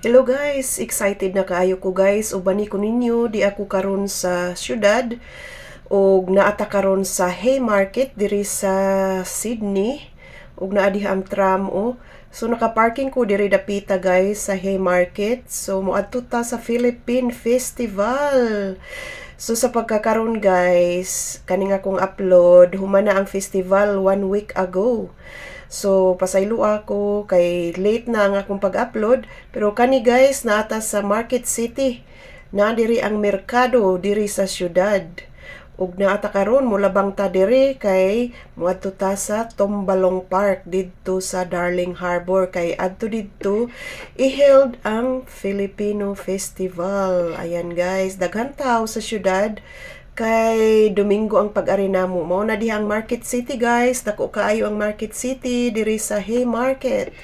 Hello guys, excited na kaayo ko guys. Ubani ko ninyo, di ako karon sa syudad og naata karon sa Haymarket diri sa Sydney og naa diha ang tram o. So naka-parking ko diri dapita guys sa Haymarket. So moadto ta sa Philippine Festival. So sa pagkakaroon guys, kaning akong upload, humana ang festival 1 week ago. So, pasaylo ako kay late na ang akong pag-upload. Pero kani guys, naata sa Market City. Na diri ang merkado diri sa syudad. Ug naata karon mulabang ta diri kay moadto ta sa Tombalong Park didto sa Darling Harbour kay adto didto i-held ang Filipino Festival. Ayan guys, daghan tao sa syudad. Kay Domingo ang pag-ari namo. Mao na diha ang Market City guys. Dako kaayo ang Market City diri sa Haymarket.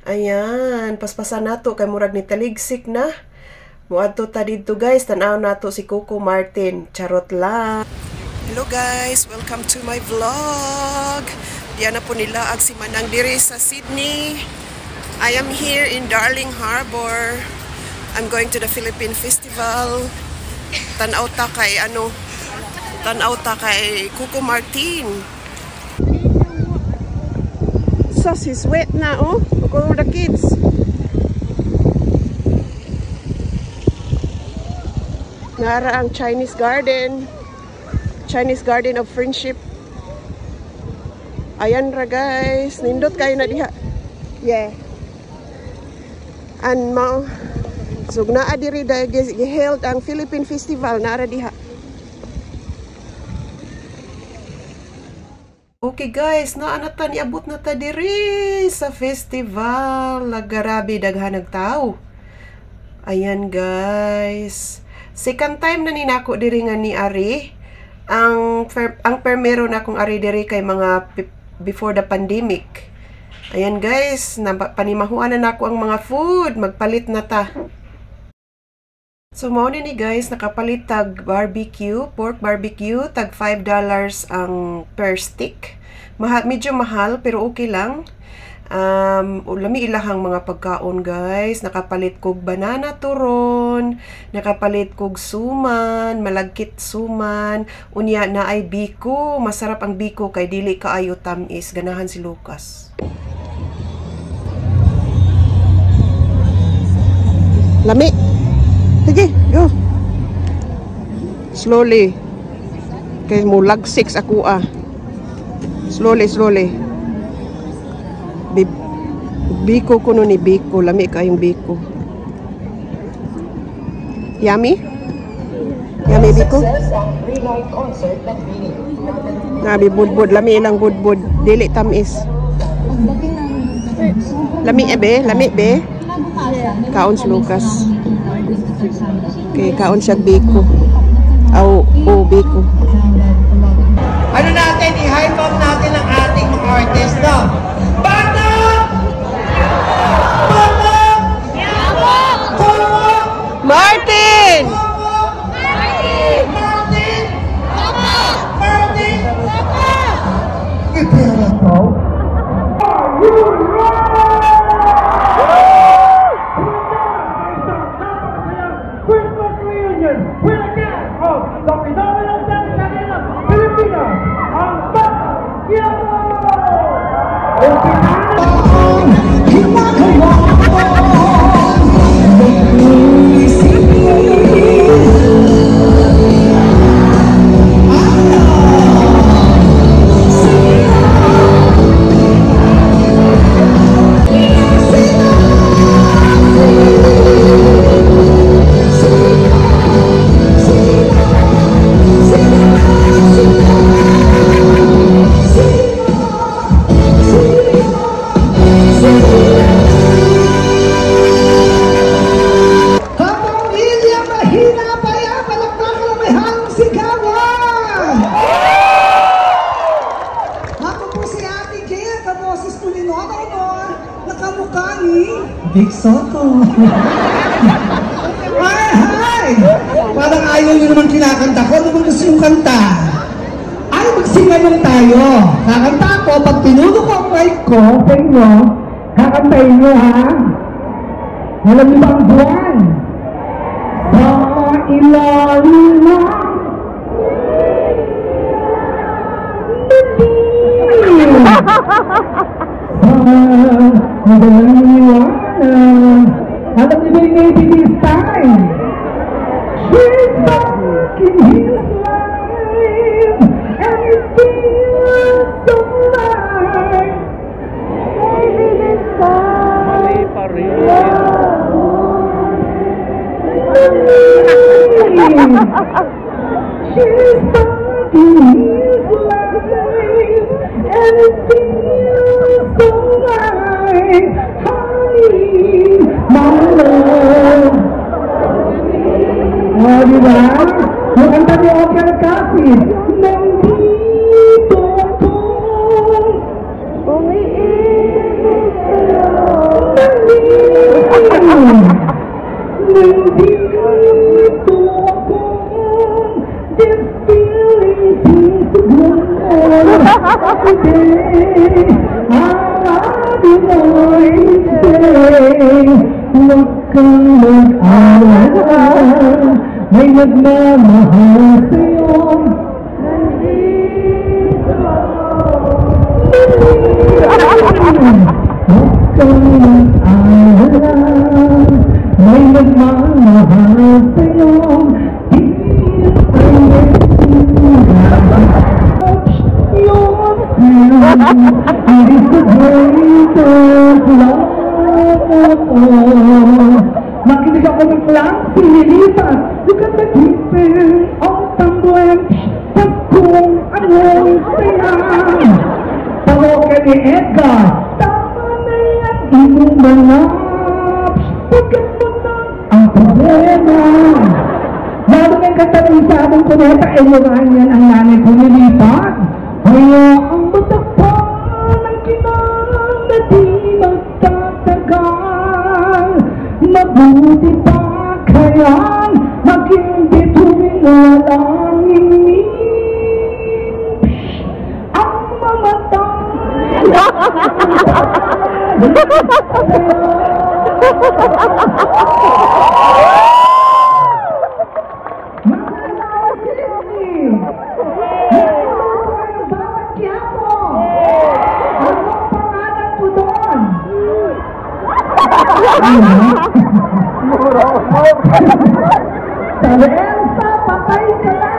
Ayan, paspasan nato kay murag ni taligsik na. Muadto ta didto guys, tan-aw nato si Coco Martin. Charot lang. Hello guys, welcome to my vlog. Diyan na po nila ag si Manang diri sa Sydney. I am here in Darling Harbour. I'm going to the Philippine Festival. Tanaw ta kay Coco Martin. Sauce is wet na oh. Look all the kids. Nara ang Chinese Garden of Friendship. Ayan ra guys, nindot kayo na diha. Yeah. And mao so naa diri gi-held ang Philippine Festival nara diha. Okay guys, naa na ta niabot na ta diri sa festival. Nagarabi daghan ng tao. Ayan guys. Second time na ni nako diri nga ni ari. Ang permero na akong ari diri kay mga before the pandemic. Ayan guys, panimahuan na nako ang mga food. Magpalit na ta. So, mao ni guys, nakapalit tag barbecue, pork barbecue, tag $5 ang per stick. Medyo mahal, pero okay lang. Lami ilahang mga pagkaon guys. Nakapalit kog banana turon, nakapalit kog suman, malagkit suman, unya na ay biko. Masarap ang biko kay dili kaayo tamis. Ganahan si Lucas. Lami. Sige, go. Slowly. Kay mo lag 6 ako ah. Slowly. Biko ko no ni biko. Lami kayong biko. Yummy? Yummy biko? Nabi budbud. Lami ilang budbud. Dili tamis. Lami be? Lami be? Kaon si Lucas. Okay, kaon siya biko. Biko. Ano natin, i-hype up natin ang ating mga artist, no? Bata! Bata! Tomo! Martin! Martin! Martin! Martin! Ipira to? Christmas reunion with a cast of the phenomenal dance Canada Pilipinas, ang Pacquiao! Big Soto. Hi! Parang ayaw nyo naman kinakanta ko. Ano bang gusto yung kanta? Ay, magsingayon tayo. Kakanta ako. Pag pinuno ko ang mic ko, sa inyo, kakantayin nyo ha. Alam niyo ba ang buwan? Sa ilalim ng dilim. Sa madalang liwanag. Alam niyo ba yung maybe this time? She's back in his life and it feels so right. Maybe this time. Mali pa rin. She's back in his life and it feels so right. Honey, my love. Oh, diba? Yung kanta ni Oki Alcacid. Nandito ako. Umiibig sa'yo. Nandito ako. This feeling seems to grow. Today, I'll be going to stay. Huwag kang mag-alala. May nagmamahal sa'yo. Nandito huwag kang mag-alala. May nagmamahal sa'yo. It is the greatest love. Makinig ako ng lang, sinilipat. Look at the difference of tumbling. Pagkong anong saya. Tawagan ni Edgar. Tama na yan, inyong mga. Pagkat mo na ang problema. Lalo ng katalisadong kuneta, eluran yan ang nanay ko nilipat. Kaya ang matapa ng kinang na di magtatagal. Mabuti pa kaya maging bituin walang inis ang mamatay. Masalaw Sydney! Bawat Quiapo! Anong pangalan po doon? Sabi, Elsa, patay ka na!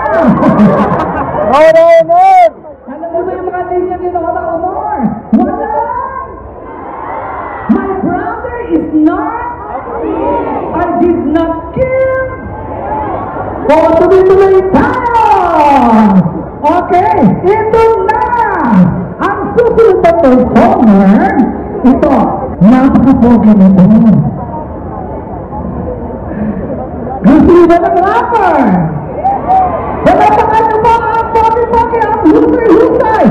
Alam mo ba yung mga linya ni Lola Honor? Wala! My brother is not. I did not kill. O, tuloy-tuloy tayo! Okay, ito na! Ang susunod na performer, ito, napaka-pogi nito. Gusto nyo ba ng rapper? Wala pa kayo ba ang pogi-pogi, ang husay-husay?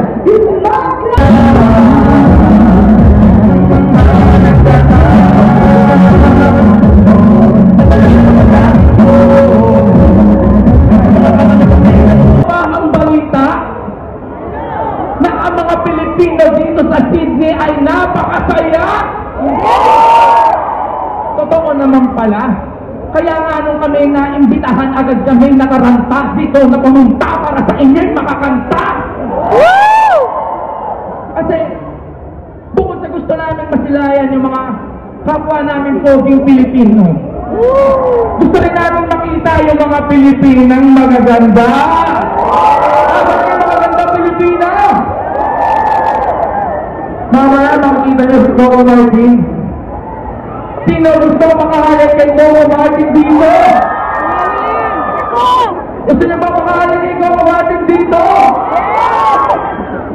Ang balita na ang mga Pilipino dito sa Sydney ay napakasaya. Totoo naman pala. Kaya nga nung kami naimbitahan, agad kami nakaranta dito na pumunta para sa inyong makakanta. Kasi bukod sa gusto namin masilayan yung mga kapwa namin poging Pilipino, gusto rin namin makita yung mga Pilipinang magaganda. Dapat yung magaganda Pilipina. Mamaya makikita niyo si Coco Martin. Sino gusto makahalit kay Coco Martin dito? Gusto niyo ba makahalit kay Coco Martin dito?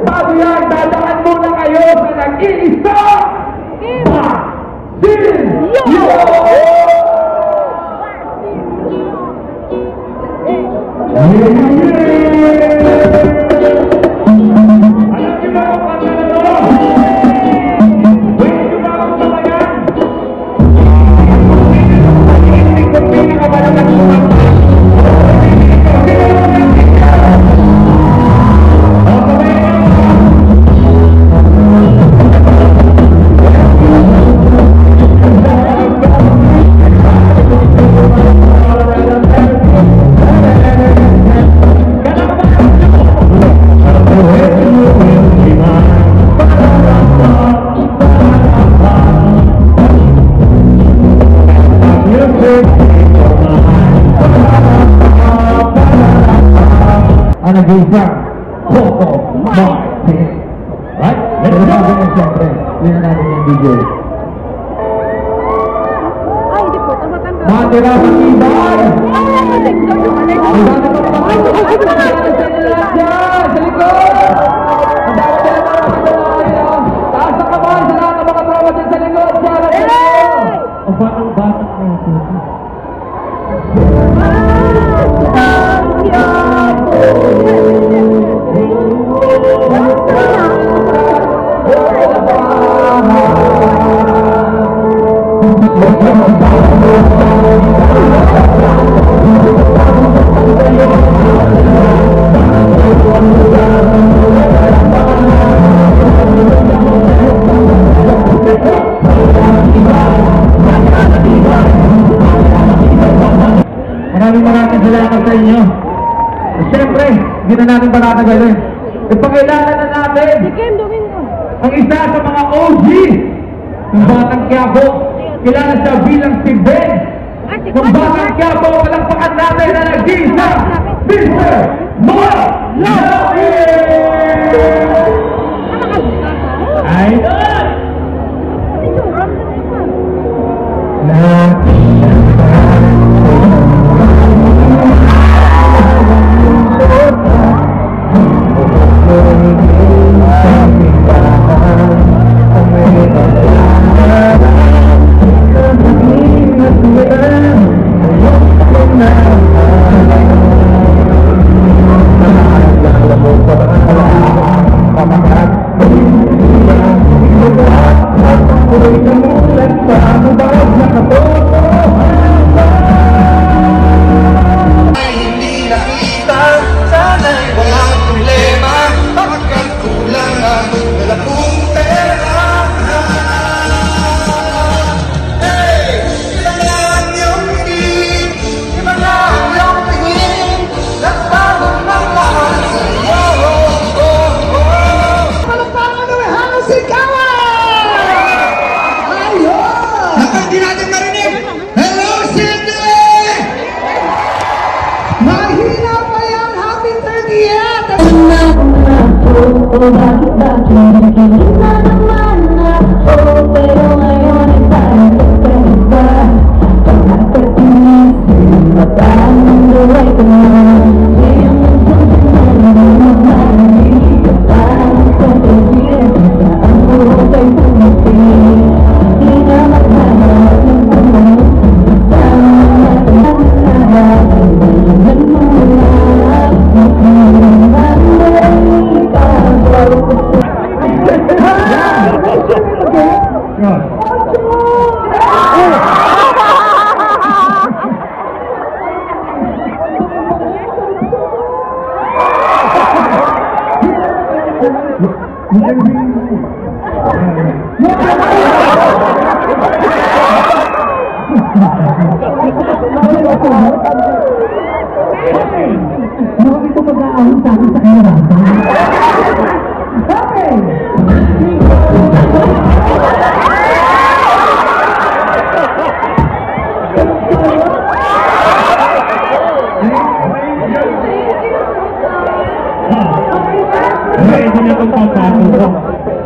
Bago yan, dadaan muna kayo sa nag-iisa Basilio! Anagisa Coco Martin. Right? Let's go! Siyempre, yun na natin yung video. Ay, hindi po. Matanda. Matira sa ibay! Maraming salamat sa inyo. Siyempre, hindi na natin patatagalin. Ipakilala na natin ang isa sa mga OG ng Batang Quiapo. Kilala siya bilang si Ben ng Batang Quiapo. Palakpakan natin na nag-isa, Mr. Mark Lowe! Idol!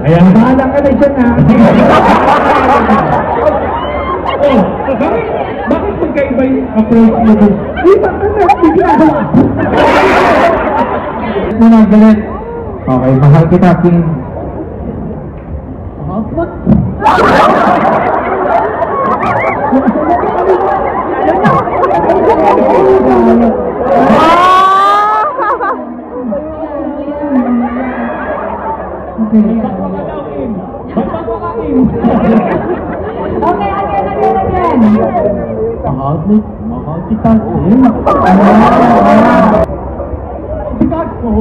Ayan, bahala ka na dyan ha. Bakit magkaiba yung approach mo doon? Iba ka na, bigla ka. Muna, galit. Okay, mahal kita, King. Okay, again. Mahal kita, King. Bigat ko.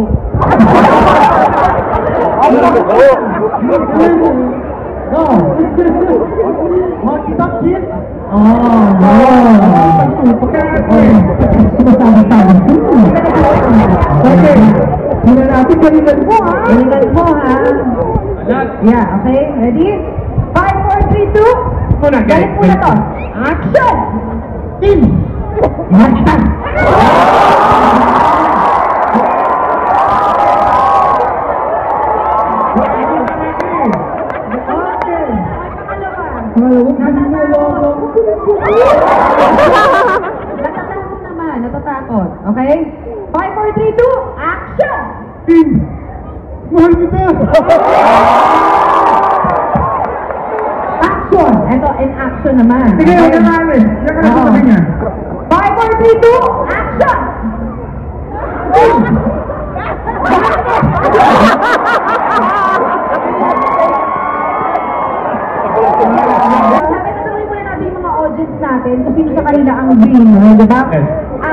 Mahal kita, King. Okay. Hindi natin kalilan mo, ha? Balikan mo, ha? Yeah, okay? Ready? 5, 4, 3, 2. Muna, Galit muna to. Action! Action! Natatakot naman, natatakot. Okay? 5, 4, 3, 2, action! Mahal kita! Action! Ito, in action naman. Sige, huwag ka namin. Yan ka na sa kanya. 5, 4, 3, 2, action! Sabi muna natin yung mga audience natin kung sino sa kanila ang winner, di ba? Yes.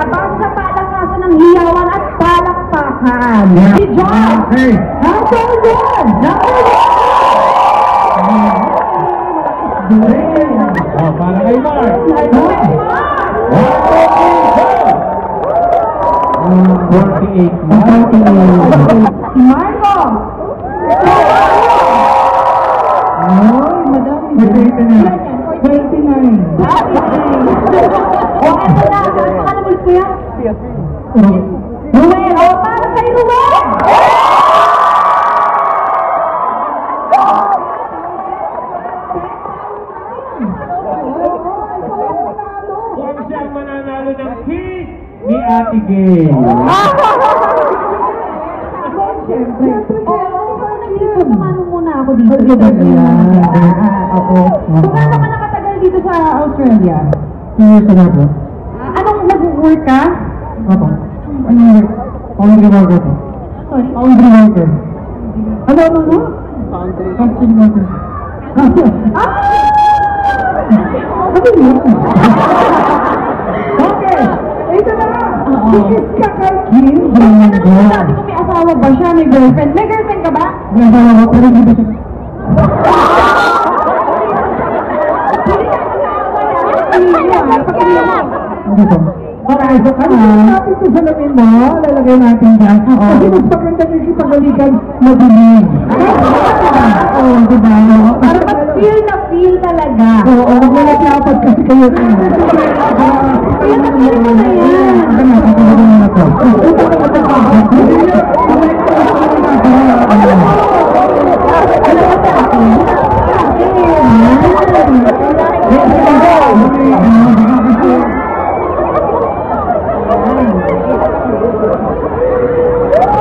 Base sa palakasan ng hiyawan at palakpakan. Yeah. Si John! Hey. Number 1! Number 1! Oh, para kay Mark. 48 Si Marco! Ay, madami. 29. O, eto na. Saan pa ka naman kuya? Ruel! O, para kay Ruel! Kung siyang mananalo ng cake ni Ate Gay. Siyempre. Nandito, sumano muna ako dito. Oo. So, gaano ka nakatagal dito sa Australia? 2 years na po. Anong nag-work ka? Opo. Anong work? Foundry worker po. Sorry? Foundry worker. Ano? Foundry worker. Ah! Ano yun? Okay! Ito na! Kikis ka kay Kim. Sabi ko may asawa ba siya? May girlfriend? May girlfriend ka ba? May asawa ko, pero hindi ba siya? Hindi po. Alright, so Ano natin ito sa lamin mo? Lalagay natin dyan. Kasi mas maganda yung ipagalikan madilim. Oo, diba? para mag-feel na feel talaga. Oo, huwag na naglapat kasi kayo. Feel na feel mo na yan.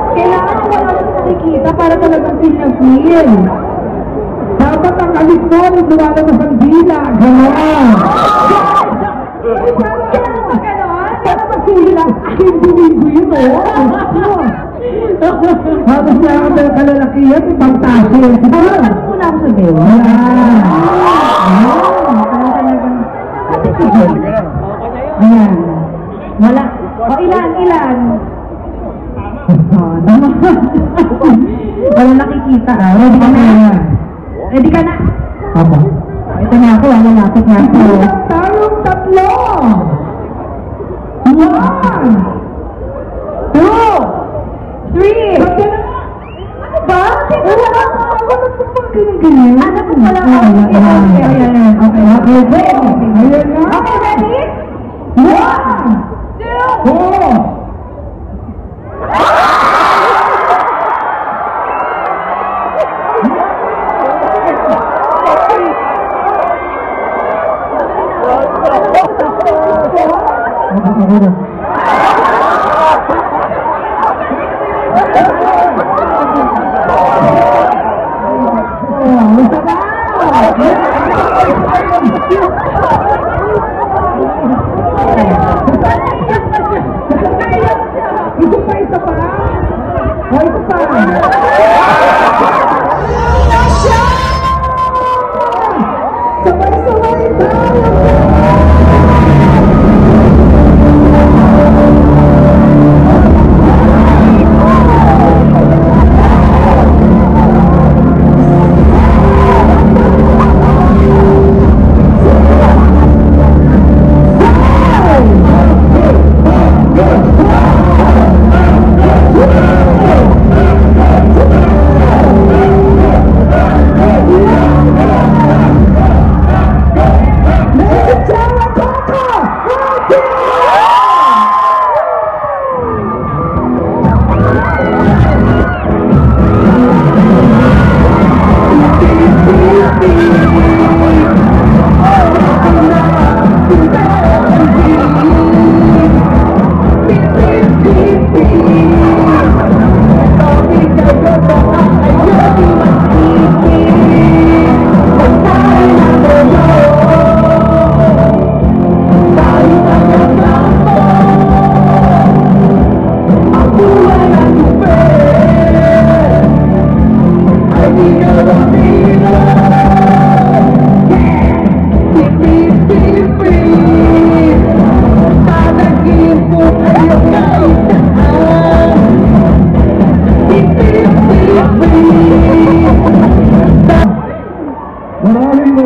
Kailangan wala ka nakikita para talagang feel na feel. Dapat ang alis mo, lumalabas ang dila. Gano'n. Kailangan ba ganon? Para mag-feel Aking bumibo yun, oh. Tapos na ako ng kalalakihan, ibang taso. Ano muna ako sa dewa? Ayan. Wala. O ilan? Wala nakikita ah. Ready ka na? Ready ka na? Apa? Ito na ako, lapit na ako. Tayong tatlo! 1, 2, 3! Ano ba? Wala ka ganyan. Ano ko pala ako? Ayan. Okay. Okay, ready? 1, 2, 4! Isa pa? O, isa pa? Sabay-sabay tayo!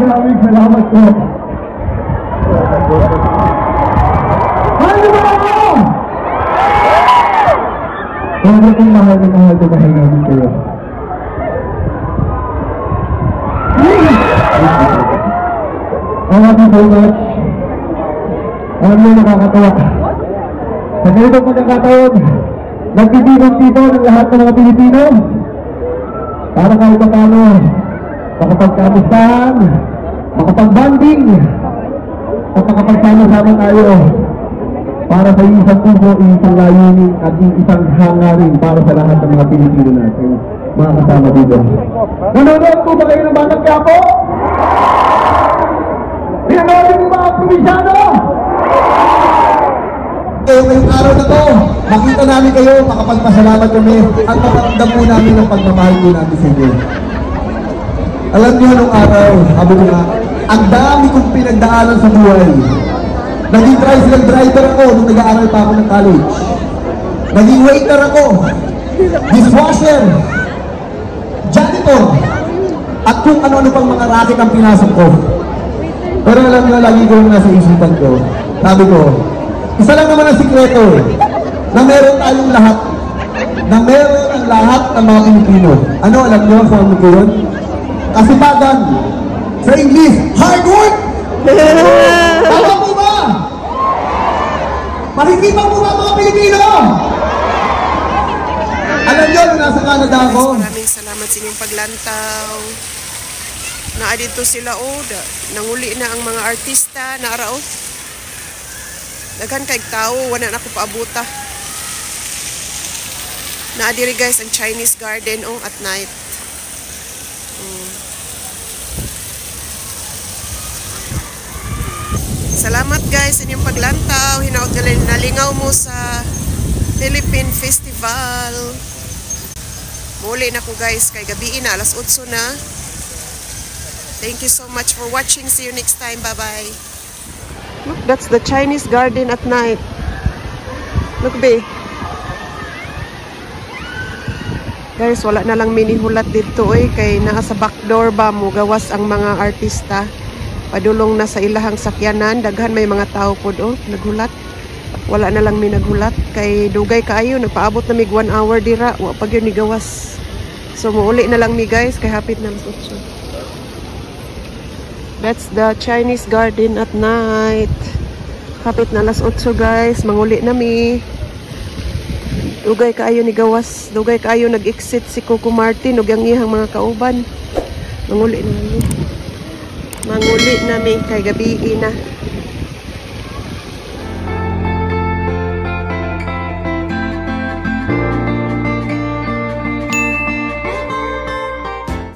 Maraming salamat po. Ano ba ako? Ano kung mahal ko dahil namin kayo. Thank you so much. Alam niyo, nakakatawa. Sa ganitong pagkakataon, nagtitibang dito ng lahat ng mga Pilipino para kahit pa paano makapagkamustahan, makapag-bonding, at makapagsama-sama tayo para sa isang puso, isang layunin at isang hangarin para sa lahat ng mga Pilipino natin, mga kasama dito. Nanonood po ba kayo ng Batang Quiapo? Nanonood po ba ang Provinciano? Ngayong araw na to, makita namin kayo, makapagpasalamat kami at maparamdam po namin ang pagmamahal po namin sa inyo. Alam niyo nung araw, sabi ko nga, ang dami kong pinagdaanan sa buhay. Naging tricycle driver ako nung nag-aaral pa ako ng college. Naging waiter ako, dishwasher, janitor, at kung ano-ano pang mga racket ang pinasok ko. Pero alam niyo, lagi ko yung nasa isipan ko. Sabi ko, isa lang naman ang sikreto na meron tayong lahat. Na meron ang lahat ng mga Pilipino. Ano, alam niyo kung ano ko yun? Kasipagan. Sa English, hard work! Tama po ba? Makikita po ba mga Pilipino? Alam niyo, nung nasa Canada ako. Maraming salamat sa inyong paglantaw. Naadito sila nanguli na ang mga artista na arao. Daghan kay tao, wala na ako paabuta. Naadiri guys ang Chinese garden at night. Salamat guys sa inyong paglantaw. Hinaot galing nalingaw mo sa Philippine Festival. Muli na ko guys kay gabi na alas 8 na. Thank you so much for watching. See you next time. Bye bye. Look, that's the Chinese garden at night. Look be. Guys, wala na lang minihulat dito kay naa sa backdoor ba mo gawas ang mga artista. Padulong na sa ilahang sakyanan, daghan may mga tao po naghulat. Wala na lang may naghulat kay dugay kaayo, nagpaabot na mig 1 hour dira, wa pag yun ni gawas. So muuli na lang mi guys kay hapit na alas 8. That's the Chinese garden at night. Hapit na alas 8 guys, manguli na mi. Dugay kaayo ni gawas, dugay kaayo nag-exit si Coco Martin ug ang iyang mga kauban. Manguli na mi. Manguli na mi kay gabi na.